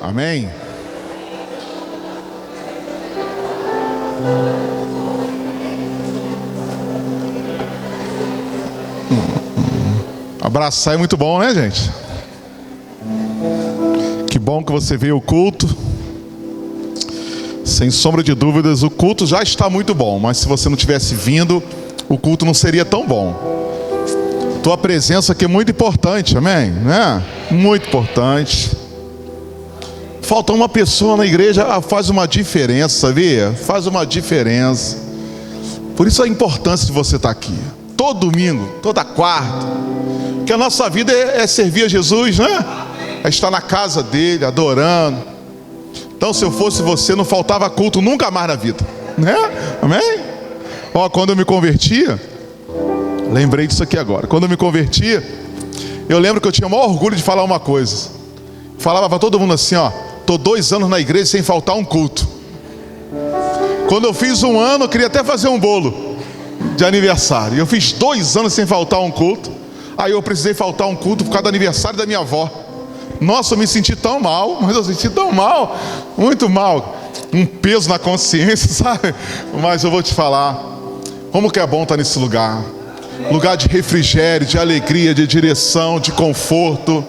Amém? Abraçar é muito bom, né, gente? Que bom que você veio ao culto. Sem sombra de dúvidas, o culto já está muito bom, mas se você não tivesse vindo, o culto não seria tão bom. Tua presença aqui é muito importante, amém? Né? Muito importante. Falta uma pessoa na igreja, faz uma diferença, sabia? Faz uma diferença. Por isso a importância de você estar aqui. Todo domingo, toda quarta. Porque a nossa vida é servir a Jesus, né? É estar na casa dele, adorando. Então, se eu fosse você, não faltava culto nunca mais na vida, né? Amém? Ó, quando eu me convertia, lembrei disso aqui agora. Quando eu me convertia, eu lembro que eu tinha o maior orgulho de falar uma coisa. Falava para todo mundo assim, ó: tô 2 anos na igreja sem faltar um culto. Quando eu fiz 1 ano, eu queria até fazer um bolo de aniversário. Eu fiz 2 anos sem faltar um culto. Aí eu precisei faltar um culto por causa do aniversário da minha avó. Nossa, eu me senti tão mal, mas eu senti tão mal, muito mal. Um peso na consciência, sabe? Mas eu vou te falar, como que é bom estar nesse lugar. Lugar de refrigério, de alegria, de direção, de conforto.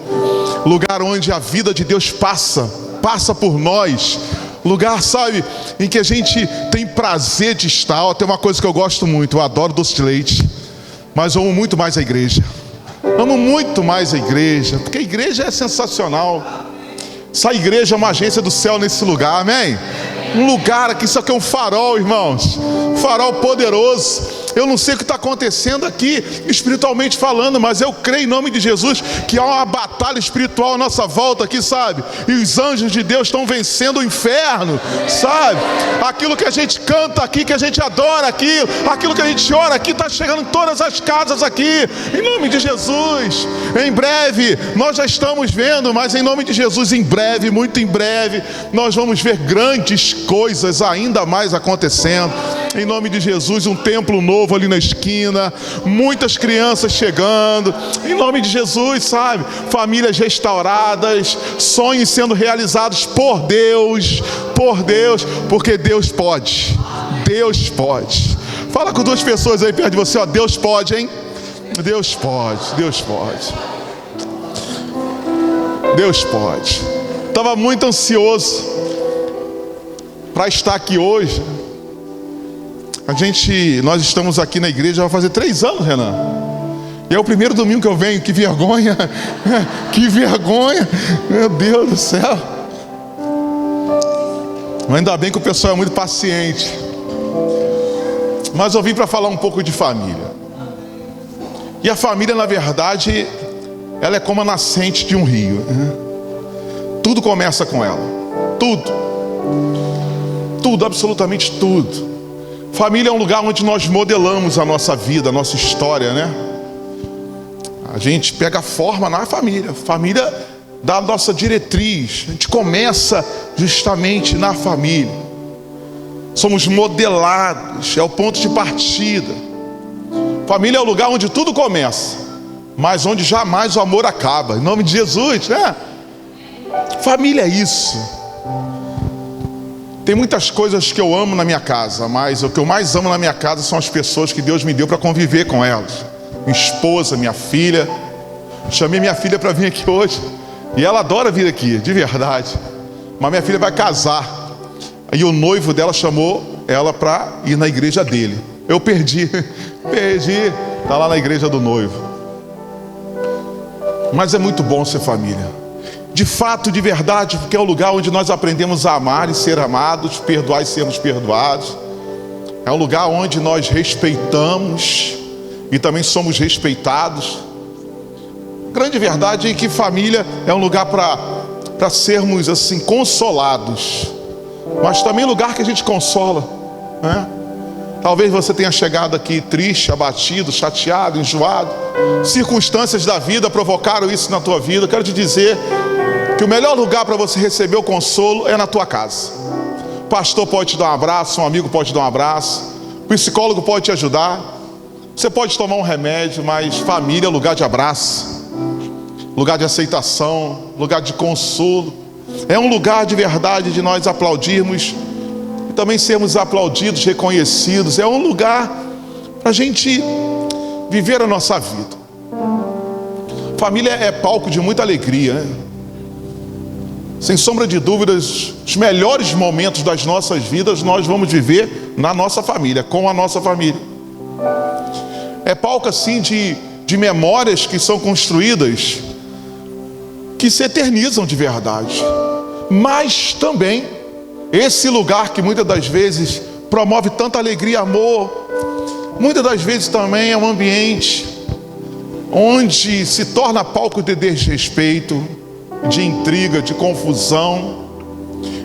Lugar onde a vida de Deus passa por nós. Lugar, sabe, em que a gente tem prazer de estar. Ó, tem uma coisa que eu gosto muito, eu adoro doce de leite, mas eu amo muito mais a igreja. Amo muito mais a igreja, porque a igreja é sensacional. Essa igreja é uma agência do céu nesse lugar, amém? Um lugar aqui, isso aqui é um farol, irmãos. Um farol poderoso. Eu não sei o que está acontecendo aqui, espiritualmente falando, mas eu creio em nome de Jesus que há uma batalha espiritual à nossa volta aqui, sabe? E os anjos de Deus estão vencendo o inferno, sabe? Aquilo que a gente canta aqui, que a gente adora aqui, aquilo que a gente ora aqui, está chegando em todas as casas aqui, em nome de Jesus. Em breve, nós já estamos vendo, mas em nome de Jesus, em breve, muito em breve, nós vamos ver grandes coisas ainda mais acontecendo. Em nome de Jesus, um templo novo ali na esquina, muitas crianças chegando, em nome de Jesus, sabe? Famílias restauradas, sonhos sendo realizados por Deus, porque Deus pode. Deus pode. Fala com 2 pessoas aí perto de você, ó: Deus pode, hein? Deus pode, Deus pode. Deus pode. Estava muito ansioso para estar aqui hoje. Nós estamos aqui na igreja, vai fazer 3 anos, Renan. E é o primeiro domingo que eu venho, que vergonha. Que vergonha, meu Deus do céu. Mas ainda bem que o pessoal é muito paciente. Mas eu vim para falar um pouco de família. E a família, na verdade, ela é como a nascente de um rio, né? Tudo começa com ela. Tudo, absolutamente tudo. Família é um lugar onde nós modelamos a nossa vida, a nossa história, né? A gente pega forma na família. Família dá a nossa diretriz. A gente começa justamente na família. Somos modelados, é o ponto de partida. Família é o lugar onde tudo começa, mas onde jamais o amor acaba. Em nome de Jesus, né? Família é isso. Tem muitas coisas que eu amo na minha casa, mas o que eu mais amo na minha casa são as pessoas que Deus me deu para conviver com elas. Minha esposa, minha filha. Chamei minha filha para vir aqui hoje, e ela adora vir aqui, de verdade. Mas minha filha vai casar, e o noivo dela chamou ela para ir na igreja dele. Eu perdi, está lá na igreja do noivo. Mas é muito bom ser família. De fato, de verdade, porque é o lugar onde nós aprendemos a amar e ser amados, perdoar e sermos perdoados. É um lugar onde nós respeitamos e também somos respeitados. A grande verdade é que família é um lugar para sermos assim consolados, mas também lugar que a gente consola, né? Talvez você tenha chegado aqui triste, abatido, chateado, enjoado. Circunstâncias da vida provocaram isso na tua vida. Eu quero te dizer que o melhor lugar para você receber o consolo é na tua casa. O pastor pode te dar um abraço, um amigo pode te dar um abraço, o psicólogo pode te ajudar. Você pode tomar um remédio, mas família é lugar de abraço, lugar de aceitação, lugar de consolo. É um lugar de verdade de nós aplaudirmos e também sermos aplaudidos, reconhecidos. É um lugar para a gente viver a nossa vida. Família é palco de muita alegria, né? Sem sombra de dúvidas, os melhores momentos das nossas vidas nós vamos viver na nossa família, com a nossa família. É palco assim de memórias que são construídas, que se eternizam de verdade. Mas também, esse lugar que muitas das vezes promove tanta alegria e amor, muitas das vezes também é um ambiente onde se torna palco de desrespeito, de intriga, de confusão,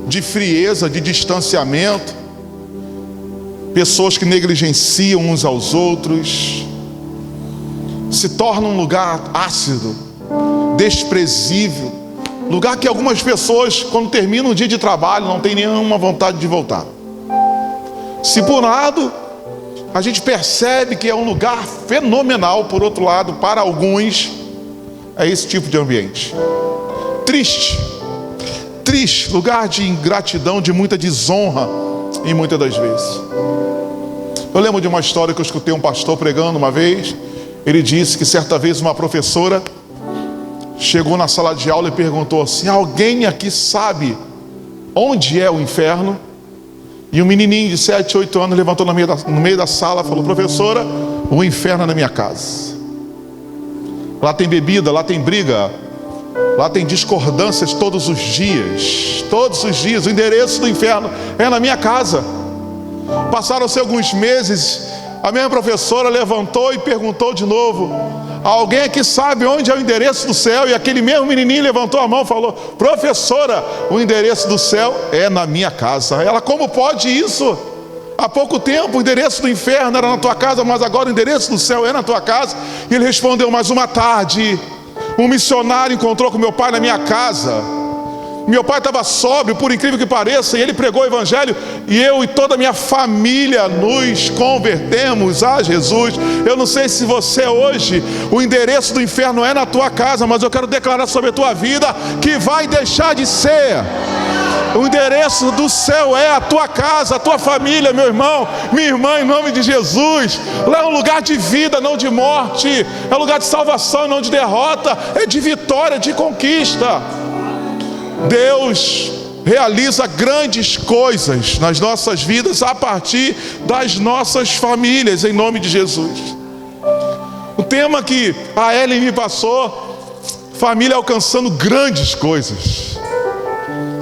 de frieza, de distanciamento, pessoas que negligenciam uns aos outros. Se torna um lugar ácido, desprezível, lugar que algumas pessoas, quando terminam um dia de trabalho, não tem nenhuma vontade de voltar. Se por um lado a gente percebe que é um lugar fenomenal, por outro lado, para alguns, é esse tipo de ambiente. Triste, lugar de ingratidão, de muita desonra, em muitas das vezes. Eu lembro de uma história que eu escutei um pastor pregando uma vez. Ele disse que certa vez uma professora chegou na sala de aula e perguntou assim: alguém aqui sabe onde é o inferno? E um menininho de 7, 8 anos levantou no meio da sala e falou: professora, o inferno é na minha casa. Lá tem bebida, lá tem briga, lá tem discordâncias todos os dias. Todos os dias, o endereço do inferno é na minha casa. Passaram-se alguns meses, a minha professora levantou e perguntou de novo: alguém aqui sabe onde é o endereço do céu? E aquele mesmo menininho levantou a mão e falou: professora, o endereço do céu é na minha casa. Ela: como pode isso? Há pouco tempo o endereço do inferno era na tua casa, mas agora o endereço do céu é na tua casa. E ele respondeu: mas uma tarde, um missionário encontrou com meu pai na minha casa. Meu pai estava sóbrio, por incrível que pareça, e ele pregou o evangelho, e eu e toda a minha família nos convertemos a Jesus. Eu não sei se você hoje, o endereço do inferno é na tua casa, mas eu quero declarar sobre a tua vida que vai deixar de ser. O endereço do céu é a tua casa, a tua família, meu irmão, minha irmã, em nome de Jesus. Lá é um lugar de vida, não de morte. É um lugar de salvação, não de derrota. É de vitória, de conquista. Deus realiza grandes coisas nas nossas vidas a partir das nossas famílias, em nome de Jesus. O tema que a Ellen me passou: família alcançando grandes coisas.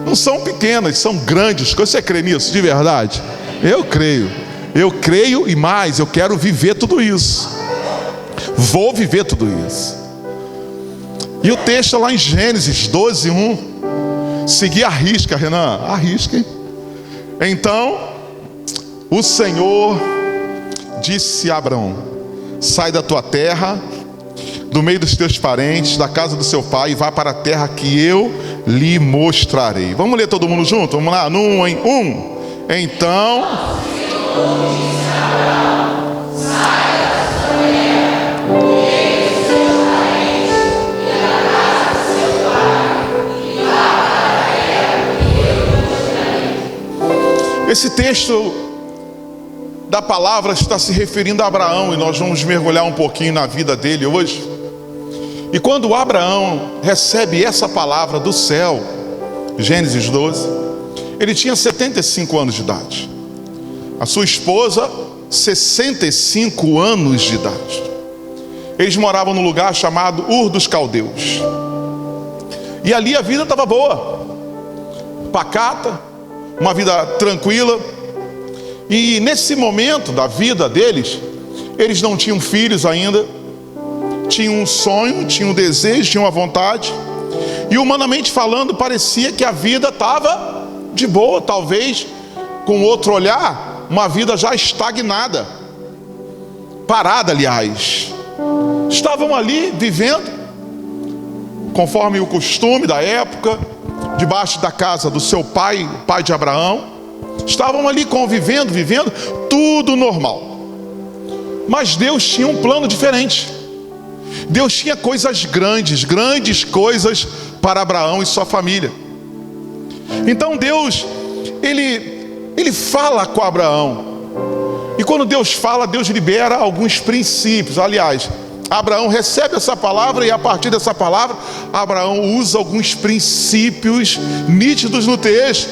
Não são pequenas, são grandes coisas. Você crê nisso de verdade? Eu creio e mais, eu quero viver tudo isso. Vou viver tudo isso. E o texto lá em Gênesis 12, 1. Seguir a risca, Renan, arrisca, hein? Então o Senhor disse a Abrão: sai da tua terra, do meio dos teus parentes, da casa do seu pai, e vá para a terra que eu lhe mostrarei. Vamos ler todo mundo junto? Vamos lá, num, em um. Então esse texto da palavra está se referindo a Abraão, e nós vamos mergulhar um pouquinho na vida dele hoje. E quando Abraão recebe essa palavra do céu, Gênesis 12, ele tinha 75 anos de idade. A sua esposa, 65 anos de idade. Eles moravam num lugar chamado Ur dos Caldeus. E ali a vida estava boa, pacata, uma vida tranquila. E nesse momento da vida deles, eles não tinham filhos ainda, tinham um sonho, tinham um desejo, tinham uma vontade. E humanamente falando, parecia que a vida estava de boa. Talvez, com outro olhar, uma vida já estagnada, parada, aliás. Estavam ali vivendo conforme o costume da época, debaixo da casa do seu pai, o pai de Abraão. Estavam ali convivendo, vivendo, tudo normal. Mas Deus tinha um plano diferente. Deus tinha coisas grandes, grandes coisas para Abraão e sua família. Então Deus, ele fala com Abraão. E quando Deus fala, Deus libera alguns princípios. Aliás, Abraão recebe essa palavra e a partir dessa palavra, Abraão usa alguns princípios nítidos no texto,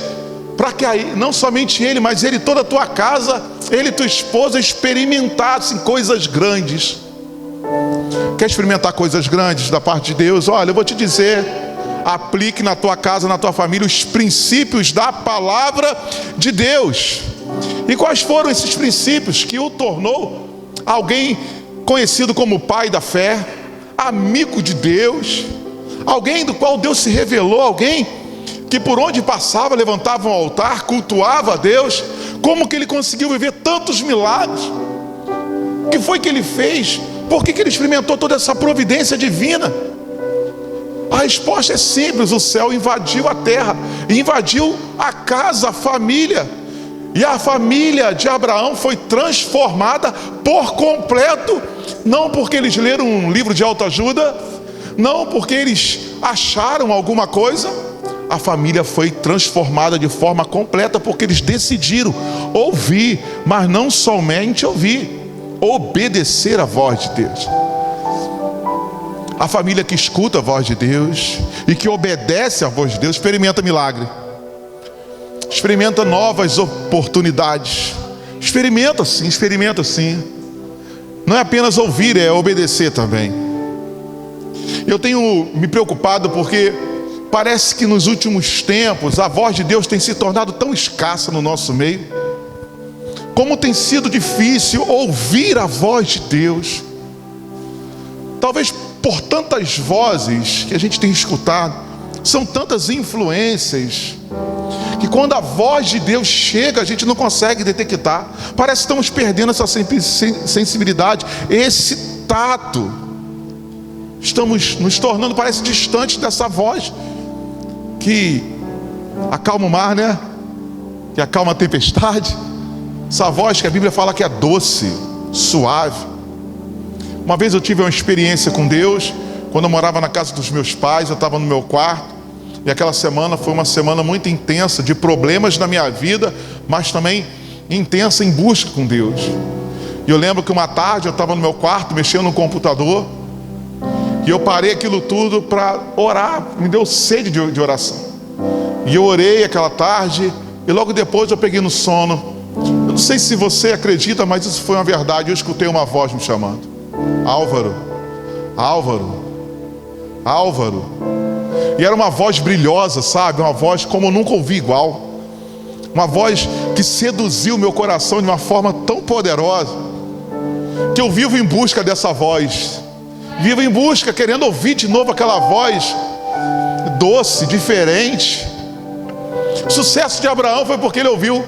para que aí, não somente ele, mas ele, toda a tua casa, ele e tua esposa experimentassem coisas grandes. Quer experimentar coisas grandes da parte de Deus? Olha, eu vou te dizer, aplique na tua casa, na tua família, os princípios da palavra de Deus. E quais foram esses princípios que o tornou alguém conhecido como pai da fé, amigo de Deus, alguém do qual Deus se revelou, alguém que por onde passava levantava um altar, cultuava a Deus? Como que ele conseguiu viver tantos milagres? O que foi que ele fez? Por que ele experimentou toda essa providência divina? A resposta é simples: o céu invadiu a terra, invadiu a casa, a família. E a família de Abraão foi transformada por completo. Não porque eles leram um livro de autoajuda, não porque eles acharam alguma coisa. A família foi transformada de forma completa porque eles decidiram ouvir, mas não somente ouvir, obedecer a voz de Deus. A família que escuta a voz de Deus e que obedece à voz de Deus experimenta milagre, experimenta novas oportunidades, experimenta sim. Não é apenas ouvir, é obedecer também. Eu tenho me preocupado porque parece que nos últimos tempos a voz de Deus tem se tornado tão escassa no nosso meio. Como tem sido difícil ouvir a voz de Deus. Talvez por tantas vozes que a gente tem escutado, são tantas influências, que quando a voz de Deus chega, a gente não consegue detectar. Parece que estamos perdendo essa sensibilidade, esse tato. Estamos nos tornando, parece, distantes dessa voz que acalma o mar, né? Que acalma a tempestade. Essa voz que a Bíblia fala que é doce, suave. Uma vez eu tive uma experiência com Deus, quando eu morava na casa dos meus pais, eu estava no meu quarto. E aquela semana foi uma semana muito intensa, de problemas na minha vida, mas também intensa em busca com Deus. E eu lembro que uma tarde eu estava no meu quarto, mexendo no computador, e eu parei aquilo tudo para orar, me deu sede de oração. E eu orei aquela tarde, e logo depois eu peguei no sono. Eu não sei se você acredita, mas isso foi uma verdade. Eu escutei uma voz me chamando: Álvaro, Álvaro, Álvaro. E era uma voz brilhosa, sabe? Uma voz como eu nunca ouvi igual. Uma voz que seduziu meu coração de uma forma tão poderosa, que eu vivo em busca dessa voz. Vivo em busca, querendo ouvir de novo aquela voz doce, diferente. O sucesso de Abraão foi porque ele ouviu.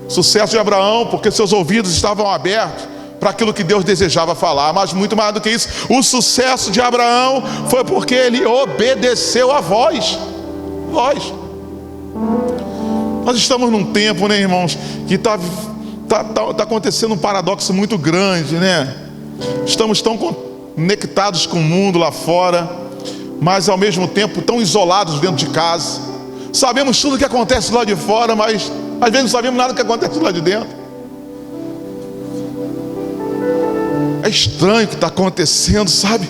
O sucesso de Abraão porque seus ouvidos estavam abertos para aquilo que Deus desejava falar. Mas muito mais do que isso, o sucesso de Abraão foi porque ele obedeceu a voz. Nós estamos num tempo, né, irmãos, que está acontecendo um paradoxo muito grande, né? Estamos tão conectados com o mundo lá fora, mas ao mesmo tempo tão isolados dentro de casa. Sabemos tudo o que acontece lá de fora, mas às vezes não sabemos nada do que acontece lá de dentro. É estranho o que está acontecendo, sabe?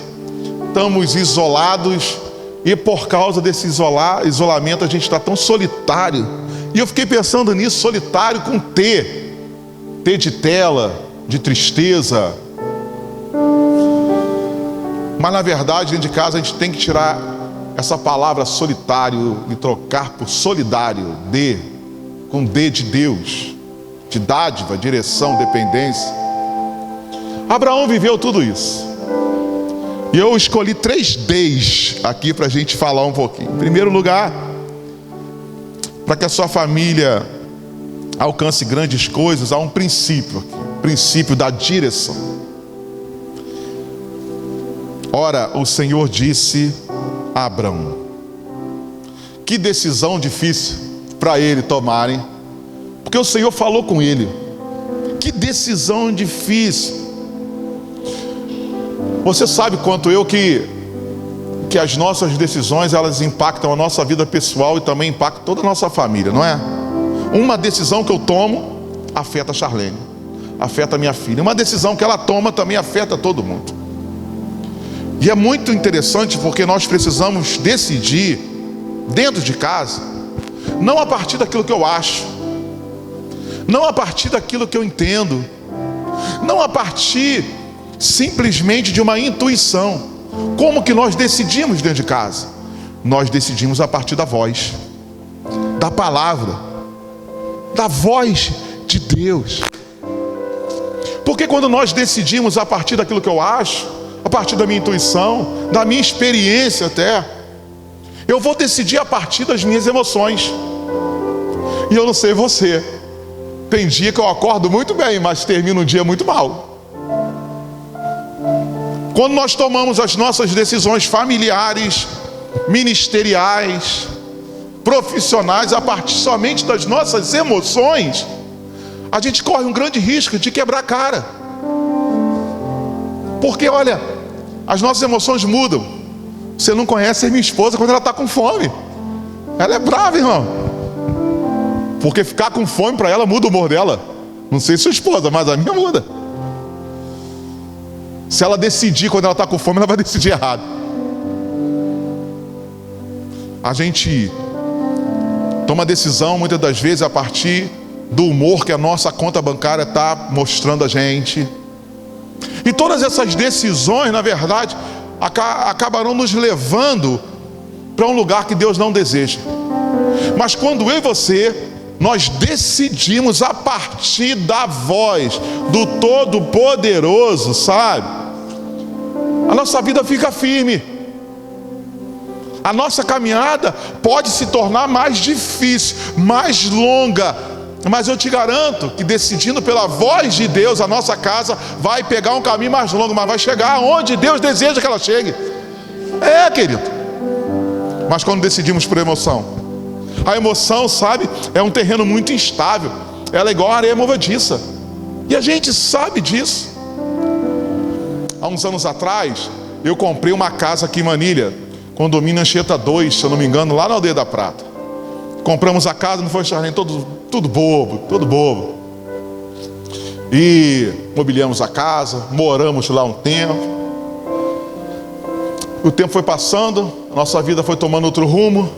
Estamos isolados e por causa desse isolamento a gente está tão solitário. E eu fiquei pensando nisso, solitário com T. T de tela, de tristeza. Mas na verdade, dentro de casa, a gente tem que tirar essa palavra solitário e trocar por solidário. D, com D de Deus, de dádiva, direção, dependência. Abraão viveu tudo isso. E eu escolhi 3 Ds aqui para a gente falar um pouquinho. Em primeiro lugar, para que a sua família alcance grandes coisas, há um princípio aqui, o princípio da direção. Ora, o Senhor disse a Abraão. Que decisão difícil para ele tomarem, porque o Senhor falou com ele. Que decisão difícil. Você sabe quanto eu que que as nossas decisões, elas impactam a nossa vida pessoal e também impactam toda a nossa família, não é? Uma decisão que eu tomo afeta a Charlene, afeta a minha filha. Uma decisão que ela toma também afeta todo mundo. E é muito interessante porque nós precisamos decidir dentro de casa, não a partir daquilo que eu acho, não a partir daquilo que eu entendo, não a partir simplesmente de uma intuição. Como que nós decidimos dentro de casa? Nós decidimos a partir da voz, da palavra, da voz de Deus. Porque quando nós decidimos a partir daquilo que eu acho, a partir da minha intuição, da minha experiência até, eu vou decidir a partir das minhas emoções. E eu não sei você, tem dia que eu acordo muito bem, mas termino um dia muito mal. Quando nós tomamos as nossas decisões familiares, ministeriais, profissionais, a partir somente das nossas emoções, a gente corre um grande risco de quebrar a cara. Porque olha, as nossas emoções mudam. Você não conhece a minha esposa quando ela está com fome. Ela é brava, irmão. Porque ficar com fome para ela muda o humor dela. Não sei sua esposa, mas a minha muda. Se ela decidir quando ela está com fome, ela vai decidir errado. A gente toma decisão muitas das vezes a partir do humor que a nossa conta bancária está mostrando a gente. E todas essas decisões, na verdade, acabarão nos levando para um lugar que Deus não deseja. Mas quando eu e você, nós decidimos a partir da voz do Todo-Poderoso, sabe? A nossa vida fica firme. A nossa caminhada pode se tornar mais difícil, mais longa, mas eu te garanto que decidindo pela voz de Deus, a nossa casa vai pegar um caminho mais longo, mas vai chegar aonde Deus deseja que ela chegue. É, querido. Mas quando decidimos por emoção, a emoção, sabe, é um terreno muito instável. Ela é igual a areia movediça. E a gente sabe disso. Há uns anos atrás, eu comprei uma casa aqui em Manilha, condomínio Anchieta 2, se eu não me engano, lá na Aldeia da Prata. Compramos a casa, não foi, Charlene? Tudo bobo. E mobiliamos a casa, moramos lá um tempo. O tempo foi passando, a nossa vida foi tomando outro rumo.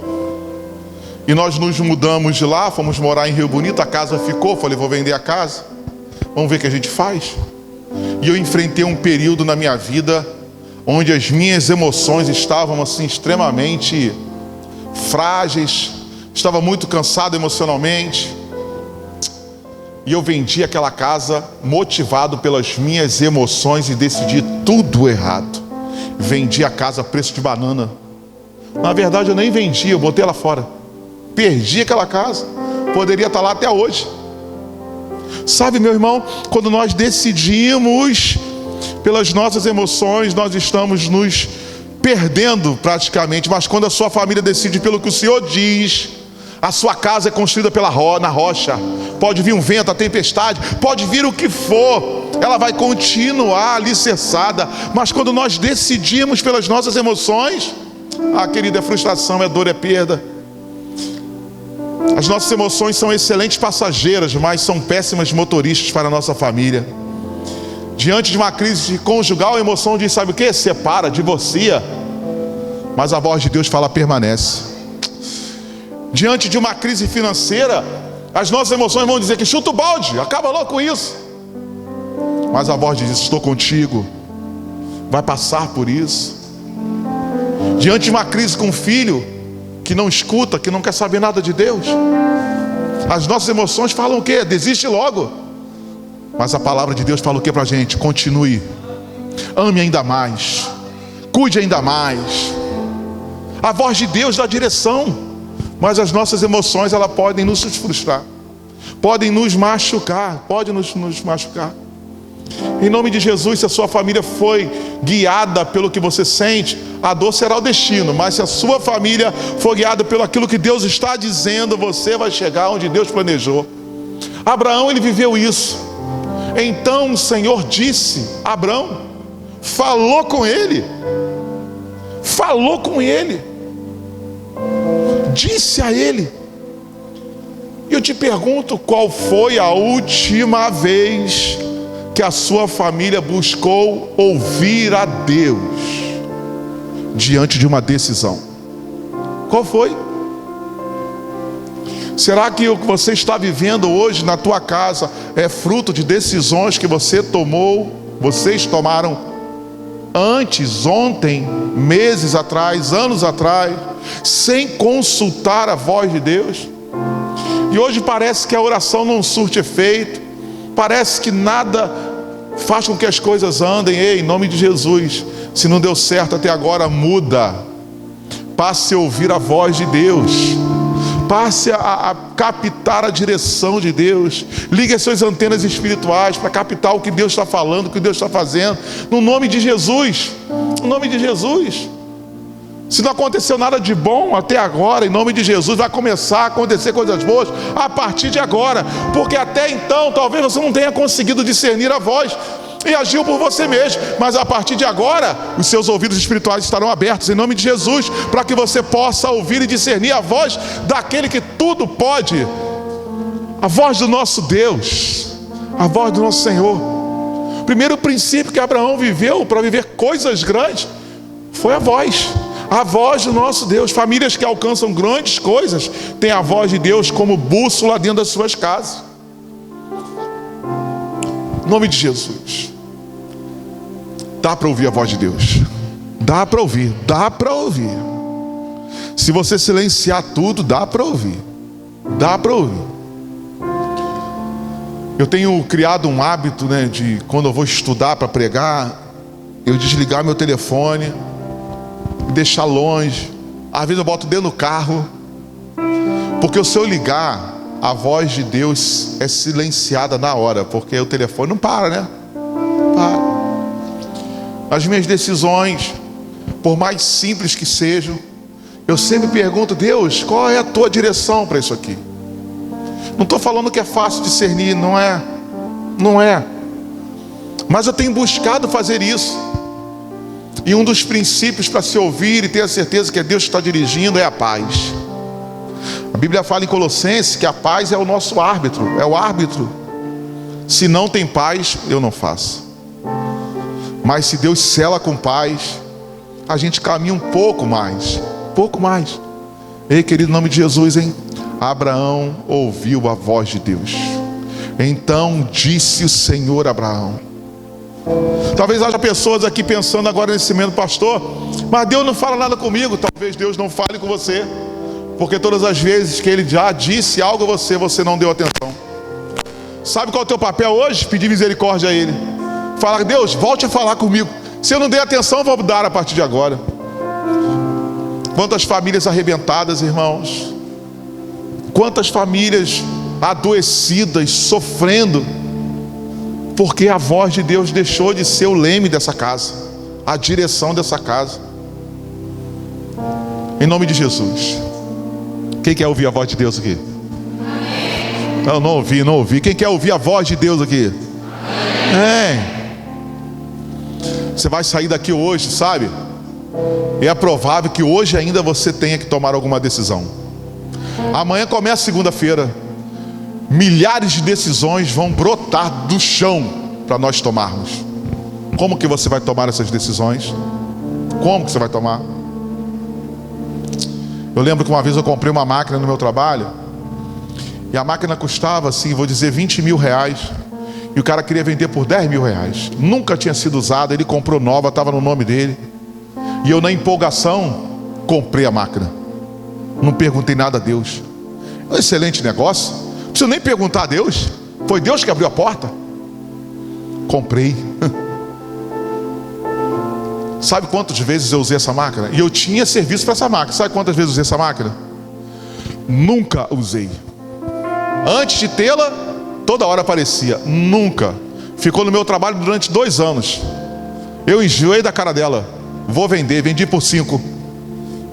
E nós nos mudamos de lá, fomos morar em Rio Bonito, a casa ficou, falei, vou vender a casa. Vamos ver o que a gente faz. E eu enfrentei um período na minha vida onde as minhas emoções estavam assim extremamente frágeis, estava muito cansado emocionalmente. E eu vendi aquela casa motivado pelas minhas emoções e decidi tudo errado. Vendi a casa a preço de banana. Na verdade eu nem vendi, eu botei ela fora. Perdi aquela casa, poderia estar lá até hoje. Sabe, meu irmão, quando nós decidimos pelas nossas emoções, nós estamos nos perdendo praticamente. Mas quando a sua família decide pelo que o Senhor diz, a sua casa é construída na rocha. Pode vir um vento, a tempestade, pode vir o que for, ela vai continuar alicerçada. Mas quando nós decidimos pelas nossas emoções, querida, é frustração, é dor, é perda. As nossas emoções são excelentes passageiras, mas são péssimas motoristas para a nossa família. Diante de uma crise conjugal, a emoção diz, sabe o que? Separa, divorcia. Mas a voz de Deus fala, permanece. Diante de uma crise financeira, as nossas emoções vão dizer que chuta o balde, acaba logo com isso. Mas a voz diz, estou contigo, vai passar por isso. Diante de uma crise com um filho que não escuta, que não quer saber nada de Deus, as nossas emoções falam o quê? Desiste logo. Mas a palavra de Deus fala o quê pra gente? Continue, ame ainda mais, cuide ainda mais. A voz de Deus dá direção, mas as nossas emoções, elas podem nos frustrar, podem nos machucar, machucar. Em nome de Jesus, se a sua família foi guiada pelo que você sente, a dor será o destino. Mas se a sua família for guiada pelo aquilo que Deus está dizendo, você vai chegar onde Deus planejou. Abraão, ele viveu isso. Então o Senhor disse a Abraão, falou com ele, falou com ele, disse a ele. E eu te pergunto, qual foi a última vez que a sua família buscou ouvir a Deus diante de uma decisão? Qual foi? Será que o que você está vivendo hoje na tua casa é fruto de decisões que você tomou, vocês tomaram antes, ontem, meses atrás, anos atrás, sem consultar a voz de Deus? E hoje parece que a oração não surte efeito, parece que nada faz com que as coisas andem. Ei, em nome de Jesus, se não deu certo até agora, muda. Passe a ouvir a voz de Deus, passe a captar a direção de Deus. Ligue as suas antenas espirituais para captar o que Deus está falando, o que Deus está fazendo, no nome de Jesus, no nome de Jesus. Se não aconteceu nada de bom até agora, em nome de Jesus, vai começar a acontecer coisas boas a partir de agora, porque até então talvez você não tenha conseguido discernir a voz e agiu por você mesmo, mas a partir de agora os seus ouvidos espirituais estarão abertos em nome de Jesus, para que você possa ouvir e discernir a voz daquele que tudo pode, a voz do nosso Deus, a voz do nosso Senhor. O primeiro princípio que Abraão viveu para viver coisas grandes foi a voz do nosso Deus. Famílias que alcançam grandes coisas têm a voz de Deus como bússola dentro das suas casas. Em nome de Jesus. Dá para ouvir a voz de Deus. Dá para ouvir, dá para ouvir. Se você silenciar tudo, dá para ouvir. Dá para ouvir. Eu tenho criado um hábito, de quando eu vou estudar para pregar, eu desligar meu telefone, deixar longe. Às vezes eu boto dentro do carro, porque se eu ligar, a voz de Deus é silenciada na hora, porque o telefone não para, Para. As minhas decisões, por mais simples que sejam, eu sempre pergunto: Deus, qual é a tua direção para isso aqui? Não estou falando que é fácil discernir, não é, mas eu tenho buscado fazer isso. E um dos princípios para se ouvir e ter a certeza que é Deus que está dirigindo é a paz. A Bíblia fala em Colossenses que a paz é o nosso árbitro, é o árbitro. Se não tem paz, eu não faço. Mas se Deus sela com paz, a gente caminha um pouco mais. Ei, querido, em nome de Jesus, Abraão ouviu a voz de Deus. Então disse o Senhor a Abraão. Talvez haja pessoas aqui pensando agora nesse momento: pastor, mas Deus não fala nada comigo. Talvez Deus não fale com você, porque todas as vezes que Ele já disse algo a você, você não deu atenção. Sabe qual é o teu papel hoje? Pedir misericórdia a Ele. Falar: Deus, volte a falar comigo. Se eu não dei atenção, eu vou dar a partir de agora. Quantas famílias arrebentadas, irmãos. Quantas famílias adoecidas, sofrendo, porque a voz de Deus deixou de ser o leme dessa casa, a direção dessa casa. Em nome de Jesus. Quem quer ouvir a voz de Deus aqui? Não ouvi. Quem quer ouvir a voz de Deus aqui? Você vai sair daqui hoje, sabe? É provável que hoje ainda você tenha que tomar alguma decisão. Amanhã começa segunda-feira. Milhares de decisões vão brotar do chão para nós tomarmos. Como que você vai tomar essas decisões? Como que você vai tomar? Eu lembro que uma vez eu comprei uma máquina no meu trabalho, e a máquina custava, assim, vou dizer, 20 mil reais, e o cara queria vender por 10 mil reais. Nunca tinha sido usada, ele comprou nova, estava no nome dele, e eu, na empolgação, comprei a máquina. Não perguntei nada a Deus. É um excelente negócio, não preciso nem perguntar a Deus, foi Deus que abriu a porta. Comprei. Sabe quantas vezes eu usei essa máquina? E eu tinha serviço para essa máquina. Sabe quantas vezes eu usei essa máquina? Nunca usei. Antes de tê-la, toda hora aparecia. Nunca. Ficou no meu trabalho durante 2 anos. Eu enjoei da cara dela. Vou vender, vendi por 5.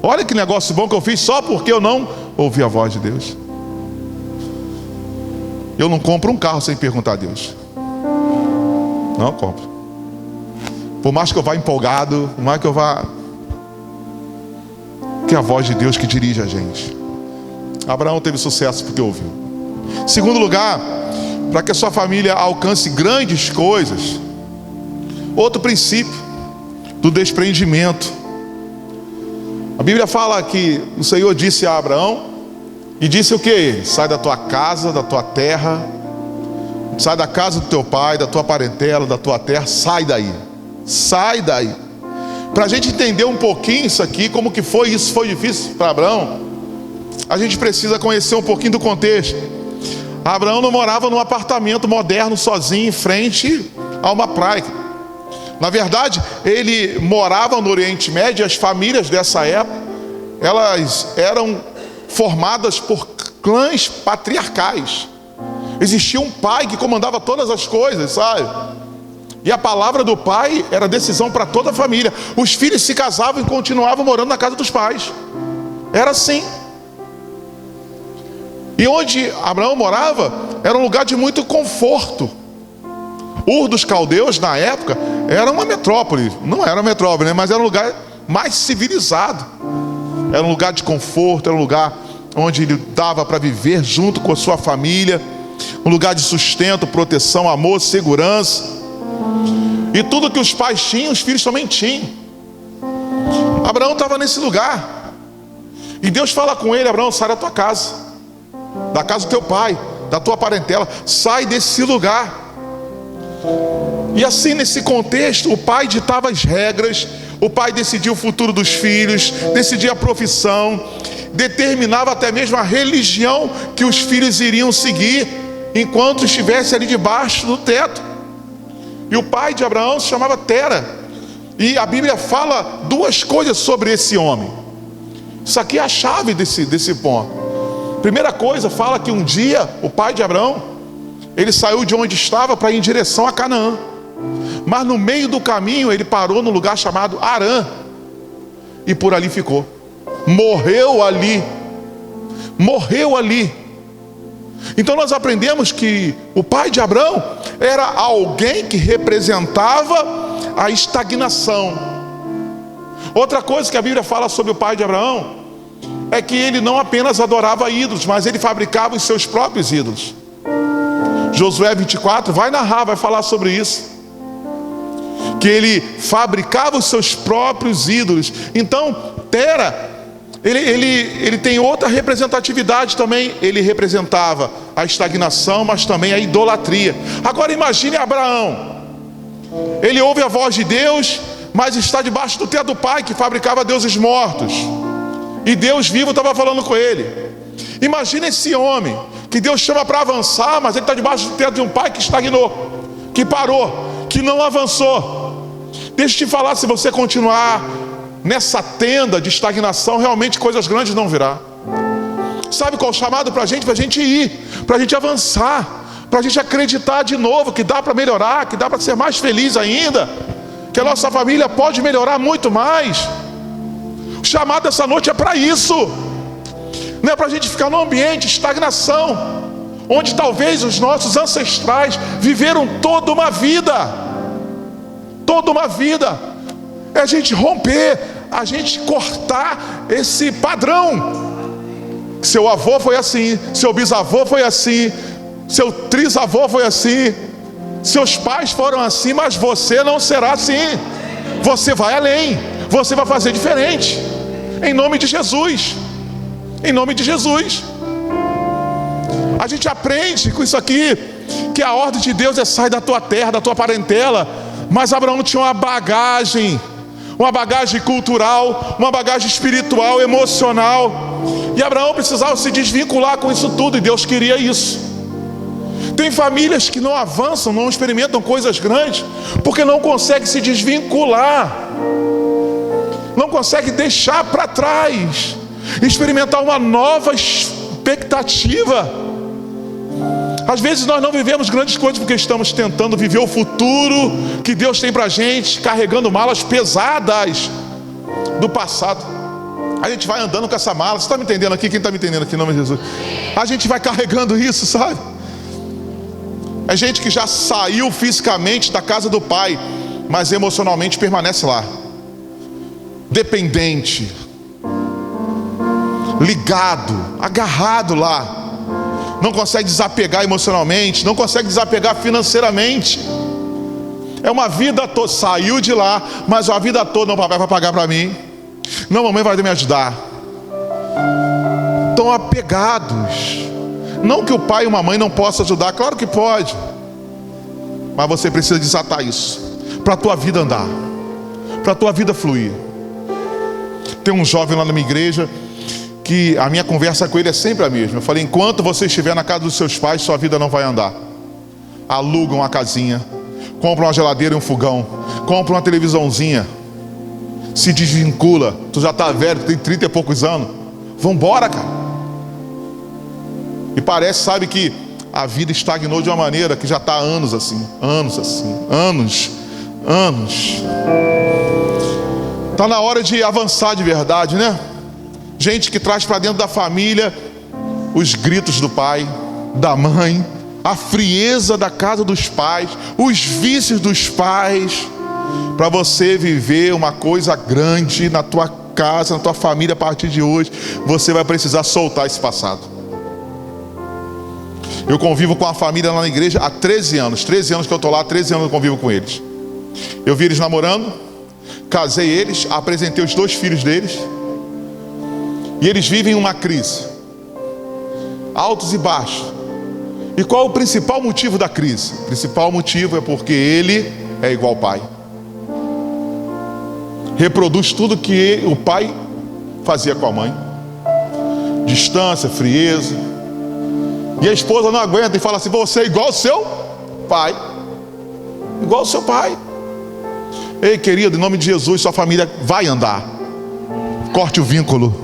Olha que negócio bom que eu fiz, só porque eu não ouvi a voz de Deus. Eu não compro um carro sem perguntar a Deus. Não compro. Por mais que eu vá empolgado, por mais que eu vá... que a voz de Deus que dirige a gente. Abraão teve sucesso porque ouviu. Segundo lugar, para que a sua família alcance grandes coisas, outro princípio do desprendimento. A Bíblia fala que o Senhor disse a Abraão, e disse o que? Sai da tua casa, da tua terra, sai da casa do teu pai, da tua parentela, da tua terra, sai daí. Sai daí. Para a gente entender um pouquinho isso aqui, como que foi isso, foi difícil para Abraão, a gente precisa conhecer um pouquinho do contexto. Abraão não morava num apartamento moderno sozinho em frente a uma praia. Na verdade, ele morava no Oriente Médio. As famílias dessa época, elas eram formadas por clãs patriarcais. Existia um pai que comandava todas as coisas, sabe? E a palavra do pai era decisão para toda a família. Os filhos se casavam e continuavam morando na casa dos pais. Era assim. E onde Abraão morava era um lugar de muito conforto. Ur dos Caldeus, na época, era uma metrópole. Não era uma metrópole, né? Mas era um lugar mais civilizado. Era um lugar de conforto, era um lugar onde ele dava para viver junto com a sua família. Um lugar de sustento, proteção, amor, segurança. E tudo que os pais tinham, os filhos também tinham. Abraão estava nesse lugar. E Deus fala com ele: Abraão, sai da tua casa, da casa do teu pai, da tua parentela, sai desse lugar. E assim, nesse contexto, o pai ditava as regras, o pai decidia o futuro dos filhos, decidia a profissão, determinava até mesmo a religião que os filhos iriam seguir enquanto estivesse ali debaixo do teto. E o pai de Abraão se chamava Tera. E a Bíblia fala duas coisas sobre esse homem. Isso aqui é a chave desse ponto. Primeira coisa, fala que um dia o pai de Abraão, ele saiu de onde estava para ir em direção a Canaã. Mas no meio do caminho ele parou num lugar chamado Harã. E por ali ficou. Morreu ali. Morreu ali. Então nós aprendemos que o pai de Abraão era alguém que representava a estagnação. Outra coisa que a Bíblia fala sobre o pai de Abraão é que ele não apenas adorava ídolos, mas ele fabricava os seus próprios ídolos. Josué 24 vai narrar, vai falar sobre isso, que ele fabricava os seus próprios ídolos. Então Tera, ele tem outra representatividade também. Ele representava a estagnação, mas também a idolatria. Agora imagine Abraão. Ele ouve a voz de Deus, mas está debaixo do teto do pai, que fabricava deuses mortos. E Deus vivo estava falando com ele. Imagine esse homem, que Deus chama para avançar, mas ele está debaixo do teto de um pai que estagnou, que parou, que não avançou. Deixa eu te falar, se você continuar nessa tenda de estagnação, realmente coisas grandes não virá. Sabe qual é o chamado para a gente? Para a gente ir, para a gente avançar, para a gente acreditar de novo que dá para melhorar, que dá para ser mais feliz ainda, que a nossa família pode melhorar muito mais. O chamado dessa noite é para isso. Não é para a gente ficar num ambiente de estagnação, onde talvez os nossos ancestrais viveram toda uma vida. Toda uma vida. É a gente romper, a gente cortar esse padrão. Seu avô foi assim, seu bisavô foi assim, seu trisavô foi assim, seus pais foram assim, mas você não será assim. Você vai além, você vai fazer diferente, em nome de Jesus. Em nome de Jesus. A gente aprende com isso aqui que a ordem de Deus é: sai da tua terra, da tua parentela. Mas Abraão tinha uma bagagem cultural, uma bagagem espiritual, emocional, e Abraão precisava se desvincular com isso tudo, e Deus queria isso. Tem famílias que não avançam, não experimentam coisas grandes, porque não conseguem se desvincular, não conseguem deixar para trás, experimentar uma nova expectativa. Às vezes nós não vivemos grandes coisas porque estamos tentando viver o futuro que Deus tem para a gente, carregando malas pesadas do passado. A gente vai andando com essa mala. Você está me entendendo aqui? Quem está me entendendo aqui em nome de Jesus? A gente vai carregando isso, sabe? É gente que já saiu fisicamente da casa do pai, mas emocionalmente permanece lá, dependente. ligado, agarrado lá. Não consegue desapegar emocionalmente, não consegue desapegar financeiramente. É uma vida toda, saiu de lá, mas a vida toda, não, papai vai pagar para mim, não, mamãe vai me ajudar. Estão apegados. Não que o pai e uma mãe não possam ajudar, claro que pode, mas você precisa desatar isso, para a tua vida andar, para a tua vida fluir. Tem um jovem lá na minha igreja, que a minha conversa com ele é sempre a mesma. Eu falei, enquanto você estiver na casa dos seus pais, sua vida não vai andar. Aluga uma casinha, compra uma geladeira e um fogão, compra uma televisãozinha, se desvincula. Tu já está velho, tem 30 e poucos anos, vambora, cara. E parece, sabe, que a vida estagnou de uma maneira que já está há anos assim, anos. Está na hora de avançar de verdade, né? Gente que traz para dentro da família os gritos do pai, da mãe, a frieza da casa dos pais, os vícios dos pais, para você viver uma coisa grande na tua casa, na tua família. A partir de hoje, você vai precisar soltar esse passado. Eu convivo com a família lá na igreja há 13 anos que eu estou lá, 13 anos eu convivo com eles. Eu vi eles namorando, casei eles, apresentei os 2 filhos deles, e eles vivem uma crise, altos e baixos. E qual o principal motivo da crise? O principal motivo é porque ele é igual ao pai, reproduz tudo que o pai fazia com a mãe, distância, frieza. E a esposa não aguenta e fala assim, você é igual ao seu pai, igual ao seu pai. Ei, querido, em nome de Jesus, sua família vai andar. Corte o vínculo,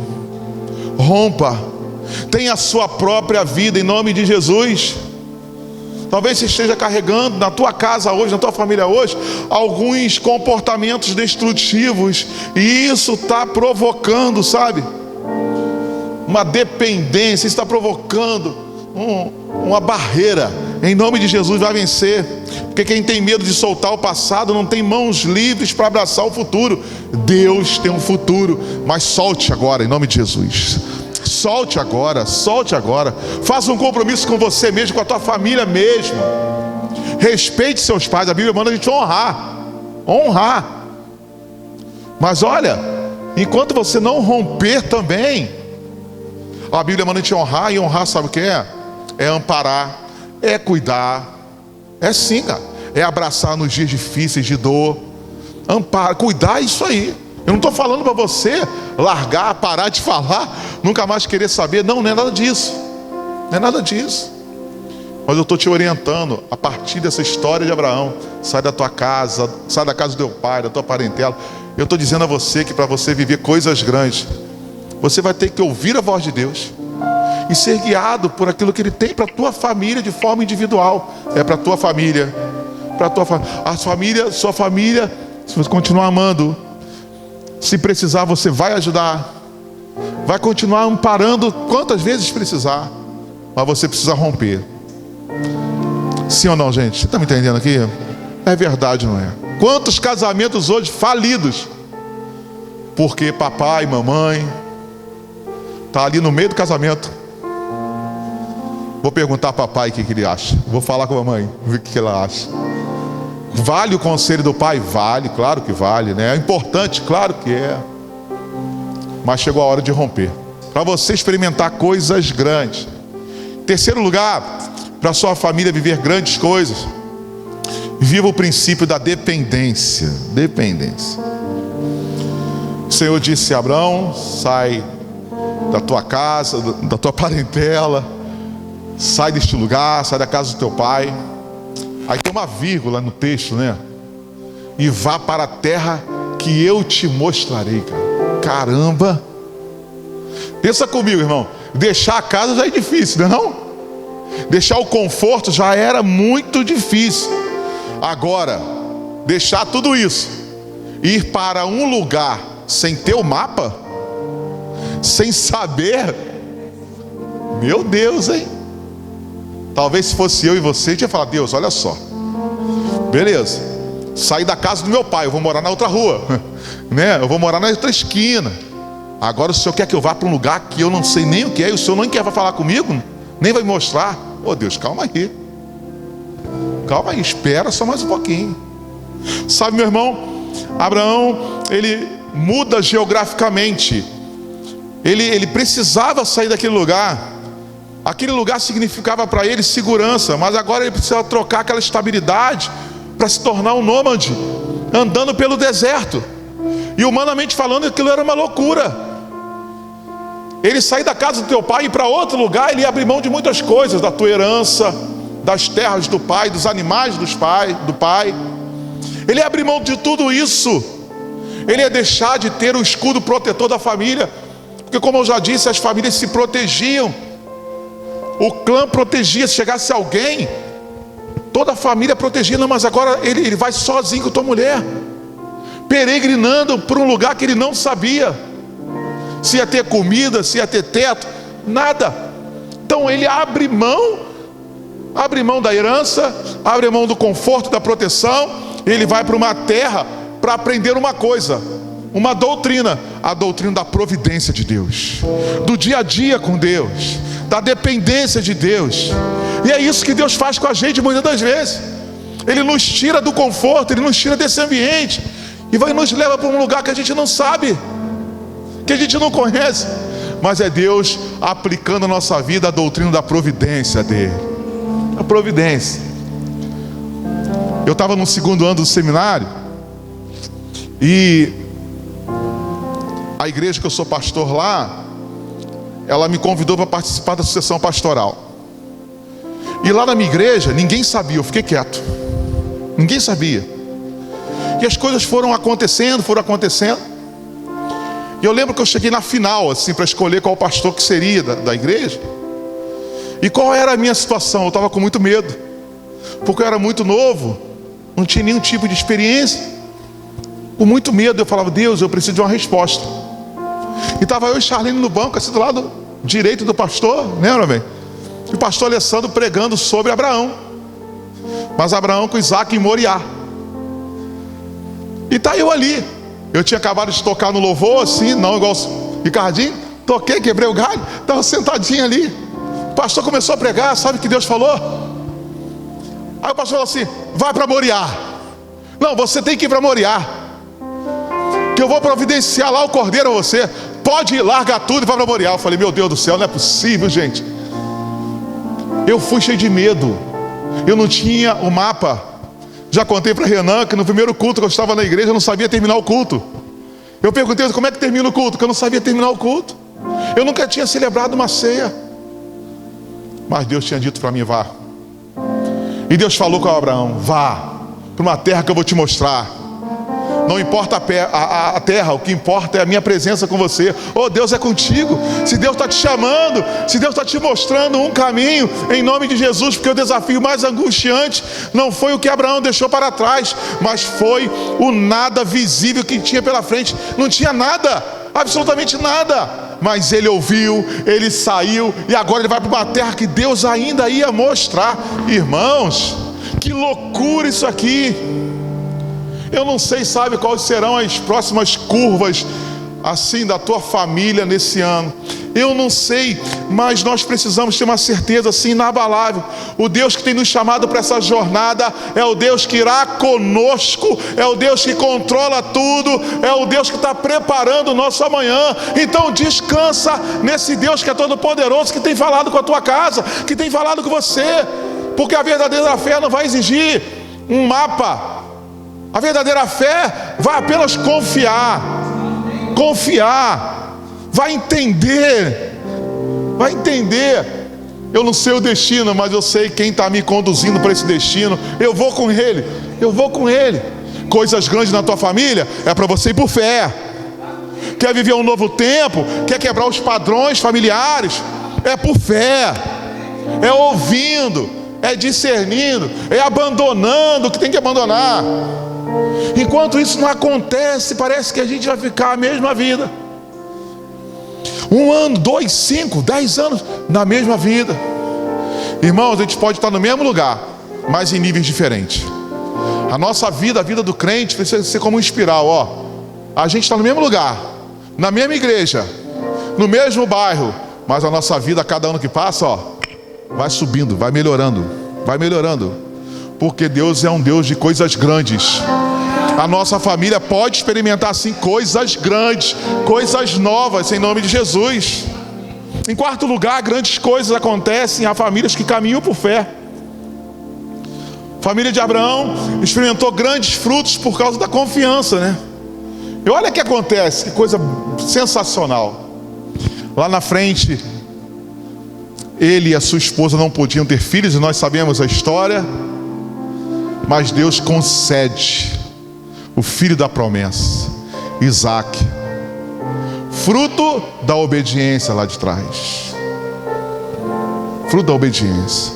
rompa, tenha a sua própria vida em nome de Jesus. Talvez você esteja carregando na tua casa hoje, na tua família hoje, alguns comportamentos destrutivos, e isso está provocando, sabe, uma dependência, está provocando uma barreira. Em nome de Jesus vai vencer, porque quem tem medo de soltar o passado não tem mãos livres para abraçar o futuro. Deus tem um futuro, mas solte agora em nome de Jesus. Solte agora, faça um compromisso com você mesmo, com a tua família mesmo. Respeite seus pais, a Bíblia manda a gente honrar. Mas olha, enquanto você não romper também, a Bíblia manda a gente honrar, e honrar sabe o que é? É amparar, é cuidar, é sim, cara, é abraçar nos dias difíceis de dor, amparar, cuidar, isso aí. Eu não estou falando para você largar, parar de falar, nunca mais querer saber, não é nada disso, não é nada disso. Mas eu estou te orientando a partir dessa história de Abraão. Sai da tua casa, sai da casa do teu pai, da tua parentela. Eu estou dizendo a você que para você viver coisas grandes, você vai ter que ouvir a voz de Deus e ser guiado por aquilo que Ele tem para a tua família de forma individual. É para a tua família, sua família, se você continuar amando, se precisar você vai ajudar, vai continuar amparando quantas vezes precisar, mas você precisa romper. Sim ou não, gente? Você está me entendendo aqui? É verdade, não é? Quantos casamentos hoje falidos, porque papai e mamãe está ali no meio do casamento. Vou perguntar para papai o que ele acha, vou falar com a mamãe, ver o que ela acha. Vale o conselho do pai? Vale, claro que vale, né? É importante, claro que é. Mas chegou a hora de romper, para você experimentar coisas grandes. Terceiro lugar, para sua família viver grandes coisas, viva o princípio da dependência. O Senhor disse a Abraão, sai da tua casa, da tua parentela, sai deste lugar, sai da casa do teu pai. Aí tem uma vírgula no texto, né? E vá para a terra que eu te mostrarei, cara. Caramba! Pensa comigo, irmão. Deixar a casa já é difícil, não é não? Deixar o conforto já era muito difícil. Agora, deixar tudo isso, ir para um lugar sem ter o mapa, sem saber, meu Deus, hein? Talvez se fosse eu e você, a gente ia falar, Deus, olha só, beleza, saí da casa do meu pai, eu vou morar na outra rua, né? Eu vou morar na outra esquina. Agora o senhor quer que eu vá para um lugar que eu não sei nem o que é, e o senhor nem quer falar comigo, nem vai me mostrar. Ô Deus, calma aí. Calma aí, espera só mais um pouquinho. Sabe, meu irmão, Abraão, ele muda geograficamente. Ele precisava sair daquele lugar. Aquele lugar significava para ele segurança, mas agora ele precisa trocar aquela estabilidade para se tornar um nômade, andando pelo deserto. E humanamente falando, aquilo era uma loucura. Ele sair da casa do teu pai e ir para outro lugar, ele ia abrir mão de muitas coisas, da tua herança, das terras do pai, dos animais do pai. Ele ia abrir mão de tudo isso. Ele ia deixar de ter o escudo protetor da família, porque, como eu já disse, as famílias se protegiam. O clã protegia. Se chegasse alguém, toda a família protegia. Não, mas agora ele vai sozinho com tua mulher, peregrinando por um lugar que ele não sabia se ia ter comida, se ia ter teto, nada. Então ele abre mão da herança, abre mão do conforto, da proteção. Ele vai para uma terra para aprender uma coisa, uma doutrina, a doutrina da providência de Deus, do dia a dia com Deus, da dependência de Deus. E é isso que Deus faz com a gente muitas das vezes. Ele nos tira do conforto, Ele nos tira desse ambiente e nos leva para um lugar que a gente não sabe, que a gente não conhece, mas é Deus aplicando a nossa vida a doutrina da providência dele. A providência. Eu estava no segundo ano do seminário, e a igreja que eu sou pastor lá, ela me convidou para participar da sucessão pastoral. E lá na minha igreja, ninguém sabia, eu fiquei quieto. Ninguém sabia. E as coisas foram acontecendo. E eu lembro que eu cheguei na final, assim, para escolher qual pastor que seria da igreja. E qual era a minha situação? Eu estava com muito medo, porque eu era muito novo, não tinha nenhum tipo de experiência. Com muito medo, eu falava: Deus, eu preciso de uma resposta. E estava eu e Charlene no banco, assim do lado direito do pastor, lembra bem? E o pastor Alessandro pregando sobre Abraão. Mas Abraão com Isaac em Moriá. E tá eu ali. Eu tinha acabado de tocar no louvor, assim, não igual o Ricardinho. Toquei, quebrei o galho, estava sentadinho ali. O pastor começou a pregar, sabe o que Deus falou? Aí o pastor falou assim: vai para Moriá. Não, você tem que ir para Moriá, que eu vou providenciar lá o cordeiro a você. Pode ir, larga tudo e vai para Moriá. Eu falei: meu Deus do céu, não é possível, gente. Eu fui cheio de medo. Eu não tinha o mapa. Já contei para Renan que no primeiro culto que eu estava na igreja, eu não sabia terminar o culto. Eu perguntei: como é que termina o culto? Porque eu não sabia terminar o culto. Eu nunca tinha celebrado uma ceia. Mas Deus tinha dito para mim: vá. E Deus falou com Abraão: vá para uma terra que eu vou te mostrar. Não importa a terra, o que importa é a minha presença com você. Oh, Deus é contigo. Se Deus está te chamando, se Deus está te mostrando um caminho, em nome de Jesus, porque o desafio mais angustiante não foi o que Abraão deixou para trás, mas foi o nada visível que tinha pela frente. Não tinha nada, absolutamente nada. Mas ele ouviu, ele saiu, e agora ele vai para uma terra que Deus ainda ia mostrar. Irmãos, que loucura isso aqui. Eu não sei, sabe, quais serão as próximas curvas, assim, da tua família nesse ano. Eu não sei, mas nós precisamos ter uma certeza, assim, inabalável. O Deus que tem nos chamado para essa jornada é o Deus que irá conosco, é o Deus que controla tudo, é o Deus que está preparando o nosso amanhã. Então descansa nesse Deus que é todo poderoso, que tem falado com a tua casa, que tem falado com você. Porque a verdadeira fé não vai exigir um mapa. A verdadeira fé vai apenas confiar, vai entender. Eu não sei o destino, mas eu sei quem está me conduzindo para esse destino. Eu vou com Ele. Coisas grandes na tua família é para você ir por fé. Quer viver um novo tempo, quer quebrar os padrões familiares, é por fé, é ouvindo, é discernindo, é abandonando o que tem que abandonar. Enquanto isso não acontece, parece que a gente vai ficar a mesma vida. 1 ano, 2, 5, 10 anos na mesma vida. Irmãos, a gente pode estar no mesmo lugar, mas em níveis diferentes. A nossa vida, a vida do crente, precisa ser como um espiral, ó. A gente está no mesmo lugar, na mesma igreja, no mesmo bairro, mas a nossa vida, a cada ano que passa, ó, vai subindo, vai melhorando, porque Deus é um Deus de coisas grandes. A nossa família pode experimentar sim coisas grandes, coisas novas, em nome de Jesus. Em quarto lugar, grandes coisas acontecem a famílias que caminham por fé. A família de Abraão experimentou grandes frutos por causa da confiança, né? E olha o que acontece, que coisa sensacional. Lá na frente, ele e a sua esposa não podiam ter filhos, e nós sabemos a história, mas Deus concede o filho da promessa, Isaque, fruto da obediência lá de trás. Fruto da obediência.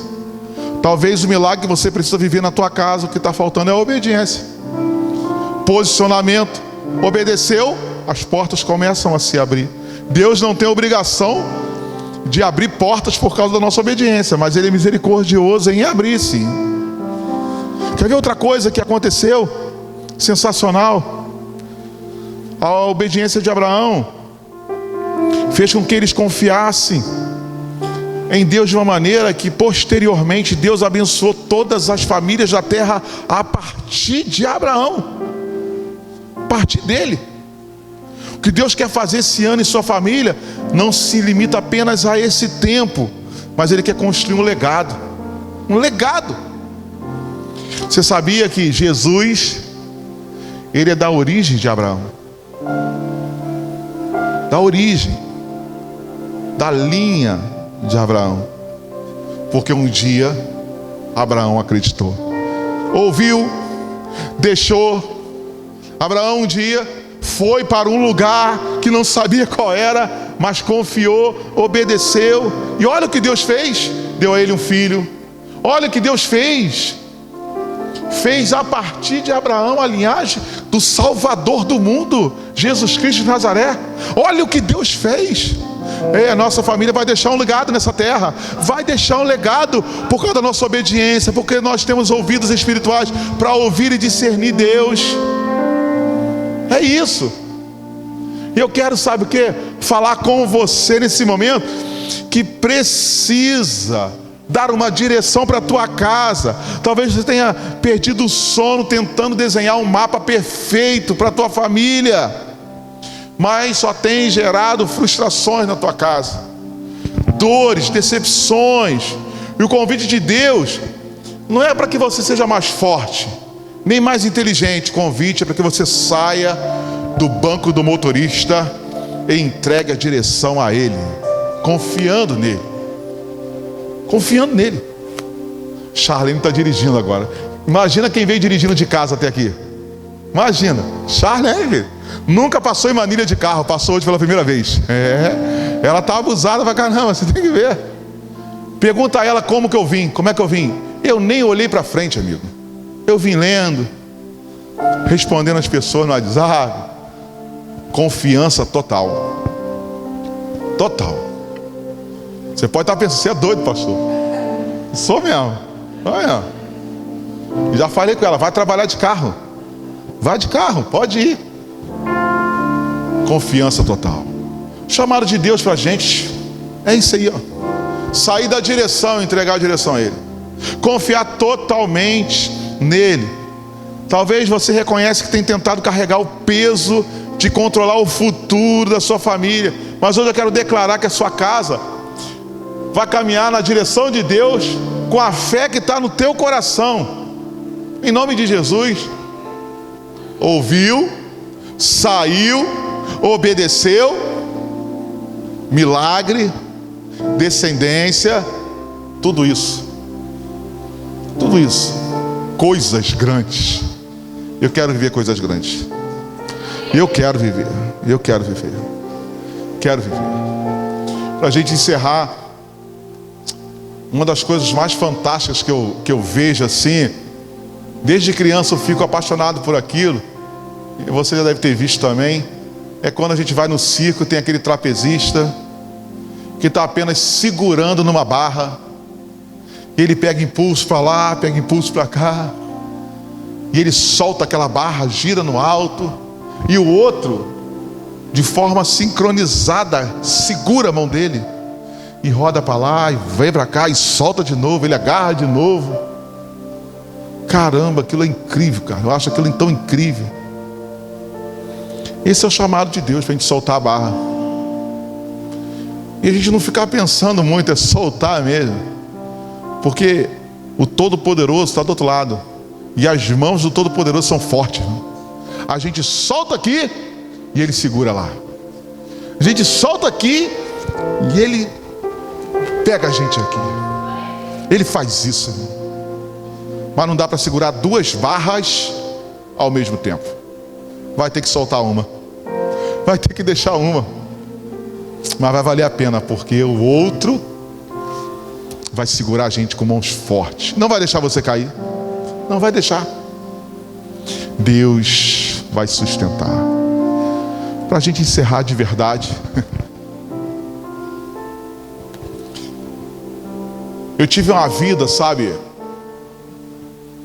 Talvez o milagre que você precisa viver na tua casa, o que está faltando é a obediência. Posicionamento. Obedeceu, as portas começam a se abrir. Deus não tem obrigação de abrir portas por causa da nossa obediência, mas Ele é misericordioso em abrir, sim. Quer ver outra coisa que aconteceu? Sensacional. A obediência de Abraão fez com que eles confiassem em Deus de uma maneira que posteriormente Deus abençoou todas as famílias da terra a partir de Abraão, a partir dele. O que Deus quer fazer esse ano em sua família não se limita apenas a esse tempo, mas Ele quer construir um legado. Um legado. Você sabia que Jesus, Ele é da origem de Abraão? Da origem, da linha de Abraão. Porque um dia Abraão acreditou, ouviu, deixou. Abraão um dia foi para um lugar que não sabia qual era, mas confiou, obedeceu. E olha o que Deus fez, deu a ele um filho. Olha o que Deus fez a partir de Abraão a linhagem do Salvador do mundo, Jesus Cristo de Nazaré. Olha o que Deus fez. A nossa família vai deixar um legado nessa terra, vai deixar um legado por causa da nossa obediência, porque nós temos ouvidos espirituais para ouvir e discernir Deus. É isso. E eu quero, sabe o que? Falar com você nesse momento que precisa dar uma direção para a tua casa. Talvez você tenha perdido o sono tentando desenhar um mapa perfeito para a tua família, mas só tem gerado frustrações na tua casa, dores, decepções. E o convite de Deus não é para que você seja mais forte, nem mais inteligente. O convite é para que você saia do banco do motorista e entregue a direção a Ele, confiando nele. Confiando nele. Charlene está dirigindo agora. Imagina quem veio dirigindo de casa até aqui. Imagina, Charlene nunca passou em Manilha de carro, passou hoje pela primeira vez. Ela está abusada pra caramba, você tem que ver. Pergunta a ela como que eu vim, como é que eu vim. Eu nem olhei para frente, amigo. Eu vim lendo, respondendo as pessoas no WhatsApp. Confiança total. Total. Você pode estar pensando, você é doido, pastor. Sou mesmo. Olha. Já falei com ela, vai trabalhar de carro. Vai de carro, pode ir. Confiança total. Chamado de Deus pra gente é isso aí, ó. Sair da direção e entregar a direção a Ele. Confiar totalmente nele. Talvez você reconheça que tem tentado carregar o peso de controlar o futuro da sua família, mas hoje eu quero declarar que a sua casa vai caminhar na direção de Deus com a fé que está no teu coração, em nome de Jesus. Ouviu, saiu, obedeceu, milagre, descendência, tudo isso, coisas grandes. Eu quero viver coisas grandes. Quero viver. Para a gente encerrar, uma das coisas mais fantásticas que eu vejo assim, desde criança eu fico apaixonado por aquilo, e você já deve ter visto também, é quando a gente vai no circo, tem aquele trapezista que está apenas segurando numa barra, ele pega impulso para lá, pega impulso para cá, e ele solta aquela barra, gira no alto, e o outro de forma sincronizada, segura a mão dele e roda para lá e vem para cá e solta de novo, ele agarra de novo. Caramba, aquilo é incrível, cara. Eu acho aquilo tão incrível. Esse é o chamado de Deus, para a gente soltar a barra. E a gente não ficar pensando muito, é soltar mesmo. Porque o Todo-Poderoso está do outro lado. E as mãos do Todo-Poderoso são fortes. A gente solta aqui e ele segura lá. A gente solta aqui e ele pega a gente aqui. Ele faz isso, irmão. Mas não dá para segurar duas barras ao mesmo tempo. Vai ter que soltar uma, vai ter que deixar uma, mas vai valer a pena, porque o outro vai segurar a gente com mãos fortes. Não vai deixar você cair, não vai deixar. Deus vai sustentar. Para a gente encerrar de verdade, eu tive uma vida, sabe,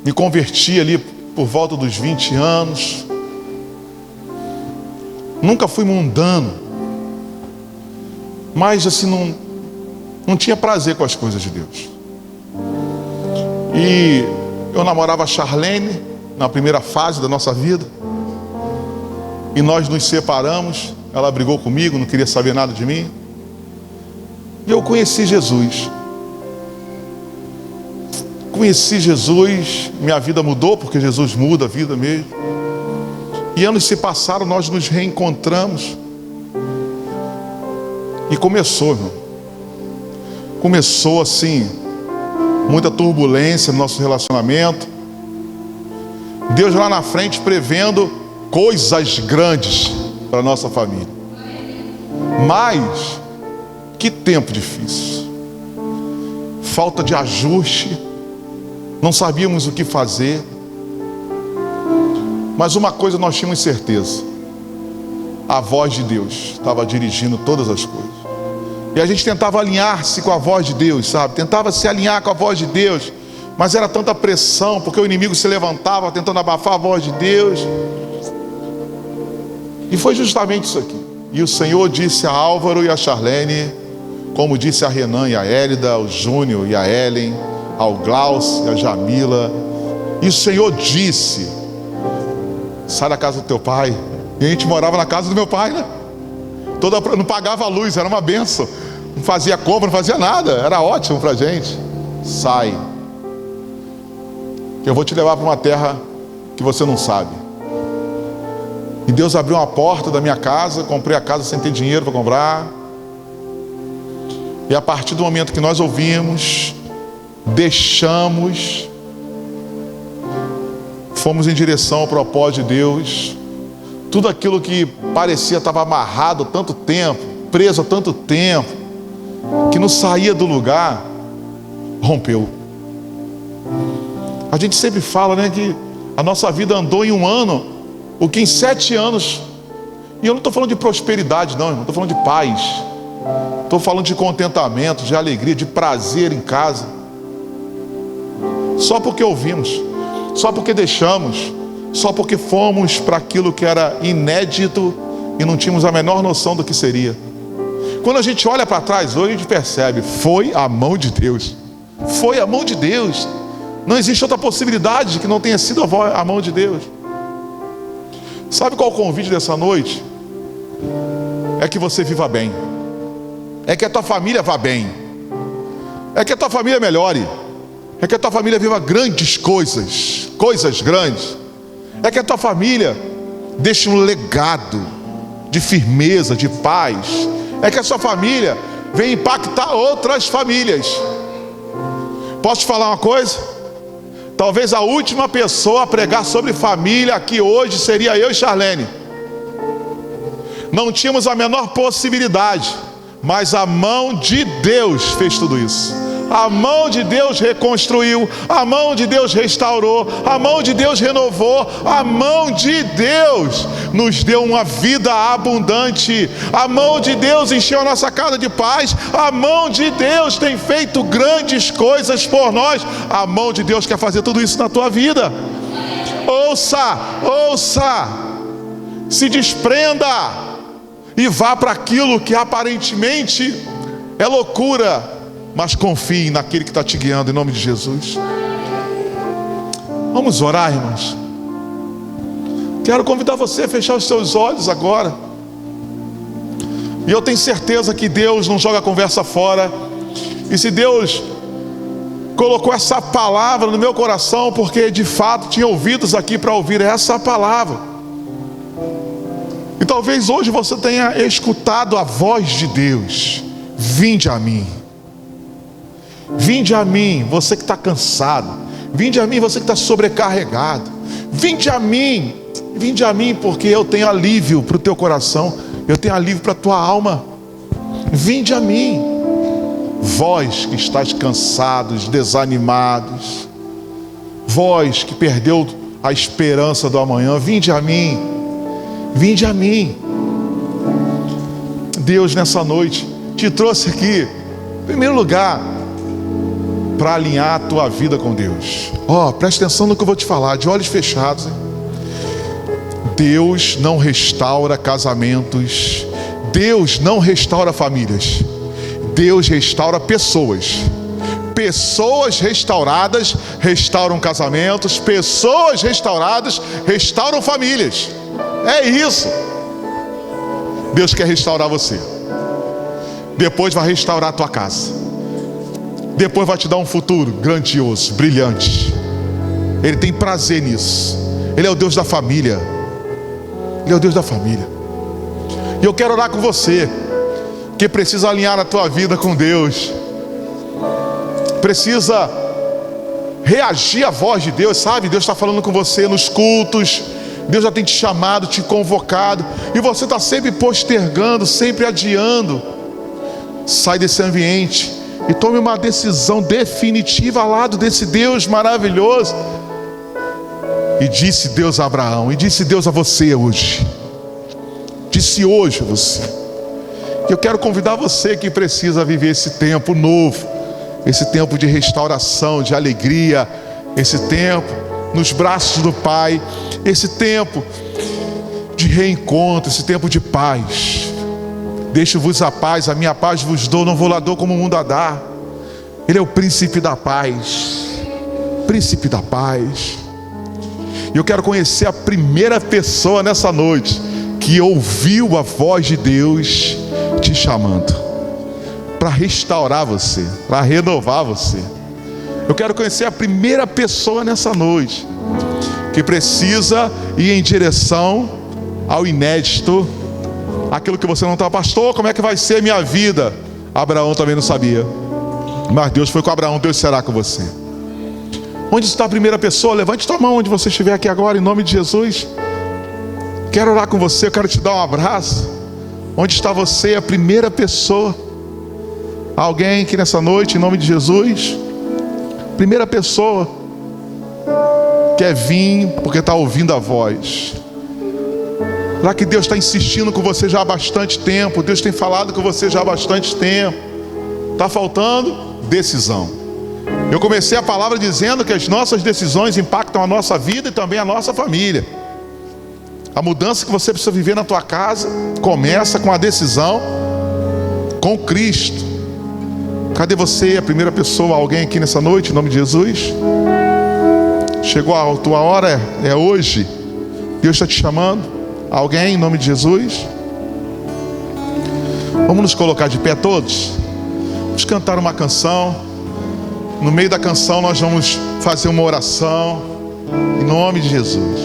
me converti ali por volta dos 20 anos. Nunca fui mundano, mas assim não tinha prazer com as coisas de Deus. E eu namorava a Charlene na primeira fase da nossa vida, e nós nos separamos. Ela brigou comigo, não queria saber nada de mim, e eu conheci Jesus. Conheci Jesus, minha vida mudou, porque Jesus muda a vida mesmo. E anos se passaram, nós nos reencontramos. E começou, irmão. Começou assim, muita turbulência no nosso relacionamento. Deus lá na frente prevendo coisas grandes para a nossa família. Mas, que tempo difícil. Falta de ajuste. Não sabíamos o que fazer. Mas uma coisa nós tínhamos certeza: a voz de Deus estava dirigindo todas as coisas. E a gente tentava alinhar-se com a voz de Deus, sabe? Tentava se alinhar com a voz de Deus, mas era tanta pressão, porque o inimigo se levantava tentando abafar a voz de Deus. E foi justamente isso aqui. E o Senhor disse a Álvaro e a Charlene, como disse a Renan e a Hélida, ao Júnior e a Ellen, ao Glaucio e a Jamila. E o Senhor disse: sai da casa do teu pai. E a gente morava na casa do meu pai, né? Não pagava a luz, era uma benção. Não fazia compra, não fazia nada. Era ótimo pra gente. Sai. Eu vou te levar para uma terra que você não sabe. E Deus abriu uma porta da minha casa. Comprei a casa sem ter dinheiro para comprar. E a partir do momento que nós ouvimos, deixamos, fomos em direção ao propósito de Deus. Tudo aquilo que parecia estava amarrado há tanto tempo, preso há tanto tempo, que não saía do lugar, rompeu. A gente sempre fala, né, que a nossa vida andou em um ano o que em 7 anos. E eu não estou falando de prosperidade não, irmão. Estou falando de paz. Estou falando de contentamento, de alegria, de prazer em casa. Só porque ouvimos, só porque deixamos, só porque fomos para aquilo que era inédito e não tínhamos a menor noção do que seria. Quando a gente olha para trás hoje, a gente percebe: foi a mão de Deus. Foi a mão de Deus. Não existe outra possibilidade que não tenha sido a mão de Deus. Sabe qual é o convite dessa noite? É que você viva bem. É que a tua família vá bem. É que a tua família melhore. É que a tua família viva grandes coisas, coisas grandes. É que a tua família deixe um legado de firmeza, de paz. É que a sua família venha impactar outras famílias. Posso te falar uma coisa? Talvez a última pessoa a pregar sobre família aqui hoje seria eu e Charlene. Não tínhamos a menor possibilidade, mas a mão de Deus fez tudo isso. A mão de Deus reconstruiu, a mão de Deus restaurou, a mão de Deus renovou, a mão de Deus nos deu uma vida abundante, a mão de Deus encheu a nossa casa de paz, a mão de Deus tem feito grandes coisas por nós. A mão de Deus quer fazer tudo isso na tua vida. Ouça, ouça, se desprenda, e vá para aquilo que aparentemente é loucura, mas confie naquele que está te guiando, em nome de Jesus. Vamos orar, irmãos. Quero convidar você a fechar os seus olhos agora. E eu tenho certeza que Deus não joga a conversa fora. E se Deus colocou essa palavra no meu coração, porque de fato tinha ouvidos aqui para ouvir essa palavra. E talvez hoje você tenha escutado a voz de Deus: vinde a mim. Vinde a mim, você que está cansado. Vinde a mim, você que está sobrecarregado. Vinde a mim, porque eu tenho alívio para o teu coração, eu tenho alívio para a tua alma. Vinde a mim, vós que estáis cansados, desanimados, vós que perdeu a esperança do amanhã, vinde a mim, vinde a mim. Deus nessa noite te trouxe aqui, em primeiro lugar, para alinhar a tua vida com Deus. Presta atenção no que eu vou te falar, de olhos fechados, hein? Deus não restaura casamentos, Deus não restaura famílias, Deus restaura pessoas. Pessoas restauradas restauram casamentos, pessoas restauradas restauram famílias. É isso. Deus quer restaurar você. Depois vai restaurar a tua casa. Depois vai te dar um futuro grandioso, brilhante. Ele tem prazer nisso. Ele é o Deus da família. Ele é o Deus da família. E eu quero orar com você, que precisa alinhar a tua vida com Deus. Precisa reagir à voz de Deus, sabe? Deus está falando com você nos cultos. Deus já tem te chamado, te convocado, e você está sempre postergando, sempre adiando. Sai desse ambiente e tome uma decisão definitiva ao lado desse Deus maravilhoso. E disse Deus a Abraão, e disse Deus a você hoje. Disse hoje a você. E eu quero convidar você que precisa viver esse tempo novo, esse tempo de restauração, de alegria, esse tempo nos braços do Pai, esse tempo de reencontro, esse tempo de paz. Deixo-vos a paz, a minha paz vos dou, não vou lá dou como o mundo a dá. Ele é o príncipe da paz. Príncipe da paz. E eu quero conhecer a primeira pessoa nessa noite que ouviu a voz de Deus te chamando para restaurar você, para renovar você. Eu quero conhecer a primeira pessoa nessa noite que precisa ir em direção ao inédito, aquilo que você não está. Pastor, como é que vai ser minha vida? Abraão também não sabia, mas Deus foi com Abraão, Deus será com você. Onde está a primeira pessoa? Levante tua mão onde você estiver aqui agora, em nome de Jesus. Quero orar com você, eu quero te dar um abraço. Onde está você, a primeira pessoa? Alguém aqui nessa noite, em nome de Jesus? Primeira pessoa quer vir porque está ouvindo a voz. Lá que Deus está insistindo com você já há bastante tempo. Deus tem falado com você já há bastante tempo. Está faltando decisão. Eu comecei a palavra dizendo que as nossas decisões impactam a nossa vida e também a nossa família. A mudança que você precisa viver na tua casa começa com a decisão com Cristo. Cadê você, a primeira pessoa? Alguém aqui nessa noite, em nome de Jesus? Chegou a tua hora, é hoje. Deus está te chamando. Alguém, em nome de Jesus? Vamos nos colocar de pé todos. Vamos cantar uma canção. No meio da canção nós vamos fazer uma oração. Em nome de Jesus.